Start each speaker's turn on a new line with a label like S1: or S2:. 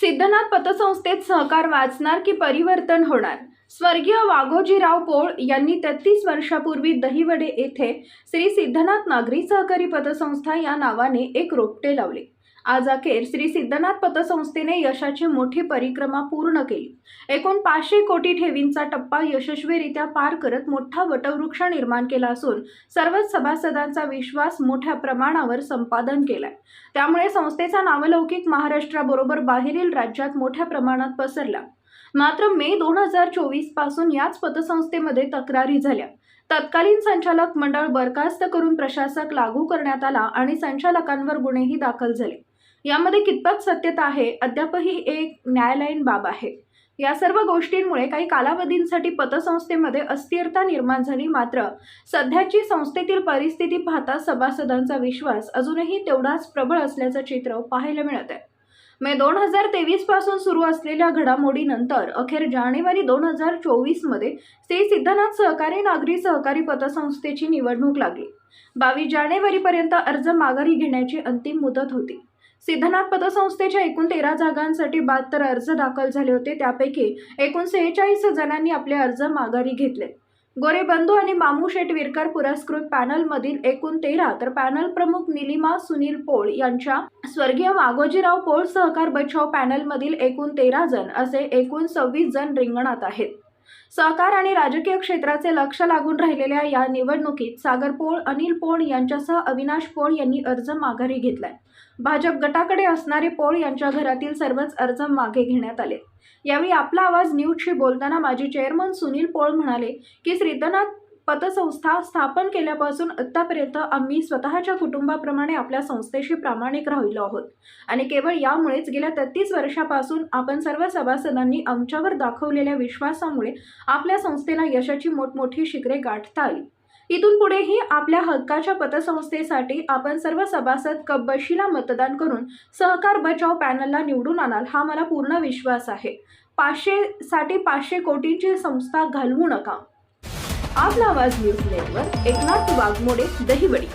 S1: सिद्धनाथ पतसंस्थेत सहकार वाचणार की परिवर्तन होणार? स्वर्गीय वाघोजीराव पोळ यांनी 33 वर्षापूर्वी दहिवडे येथे श्री सिद्धनाथ नागरी सहकारी पतसंस्था या नावाने एक रोपटे लावले. आज अखेर श्री सिद्धनाथ पतसंस्थेने यशाची मोठी परिक्रमा पूर्ण केली. एकूण 500 कोटी ठेवींचा टप्पा यशस्वीरित्या पार करत मोठा वटवृक्ष निर्माण केला असून सर्वच सभासदांचा विश्वास मोठ्या प्रमाणावर संपादन केलाय. त्यामुळे संस्थेचा नावलौकिक महाराष्ट्राबरोबर बाहेरील राज्यात मोठ्या प्रमाणात पसरला. मात्र मे 2024 पासून याच पतसंस्थेमध्ये तक्रारी झाल्या. तत्कालीन संचालक मंडळ बरखास्त करून प्रशासक लागू करण्यात आला आणि संचालकांवर गुन्हेही दाखल झाले. यामध्ये कितपत सत्यता आहे अद्यापही एक न्यायालयीन बाब आहे. या सर्व गोष्टींमुळे काही कालावधींसाठी पतसंस्थेमध्ये अस्थिरता निर्माण झाली. मात्र सध्याची संस्थेतील परिस्थिती पाहता सभासदांचा विश्वास अजूनही तेवढाच प्रबळ असल्याचं चित्र पाहायला मिळत आहे. मे 2023 पासून सुरू असलेल्या घडामोडीनंतर अखेर जानेवारी 2024 मध्ये श्री सिद्धनाथ सहकारी नागरी सहकारी पतसंस्थेची निवडणूक लागली. 22 जानेवारीपर्यंत अर्ज माघारी घेण्याची अंतिम मुदत होती. सिद्धनाथ पतसंस्थेच्या एकूण 13 जागांसाठी 72 अर्ज दाखल झाले होते. त्यापैकी एकूण 46 जणांनी आपले अर्ज माघारी घेतले. गोरे बंधू आणि मामू शेटविरकर पुरस्कृत पॅनलमधील एकूण 13 तर पॅनल प्रमुख निलिमा सुनील पोळ यांच्या स्वर्गीय वाघोजीराव पोळ सहकार बचाव पॅनलमधील एकूण 13 जण असे एकूण 26 जण रिंगणात आहेत. सहकार आणि राजकीय क्षेत्राचे लक्ष लागून राहिलेल्या या निवडणुकीत सागर पोळ, अनिल पोळ यांच्यासह अविनाश पोळ यांनी अर्ज माघारी घेतलाय. भाजप गटाकडे असणारे पोळ यांच्या घरातील सर्वच अर्ज मागे घेण्यात आले. यावेळी आपला आवाज न्यूजशी बोलताना माजी चेअरमन सुनील पोळ म्हणाले की सिद्धनाथ पतसंस्था स्थापन केल्यापासून आतापर्यंत आम्ही स्वतःच्या कुटुंबाप्रमाणे आपल्या संस्थेशी प्रामाणिक राहिलो आहोत आणि केवळ यामुळेच गेल्या 33 वर्षापासून आपण सर्व सभासदांनी आमच्यावर दाखवलेल्या विश्वासामुळे आपल्या संस्थेला यशाची मोठमोठी शिखरे गाठता आली. इथून पुढेही आपल्या हक्काच्या पतसंस्थेसाठी आपण सर्व सभासद कपबशीला मतदान करून सहकार बचाव पॅनलला निवडून आणाल हा मला पूर्ण विश्वास आहे. 500 कोटींची संस्था घालवू नका. आपला आवाज न्यूज नेटवर्क, एकनाथ वाघमोडे, दहिवडी.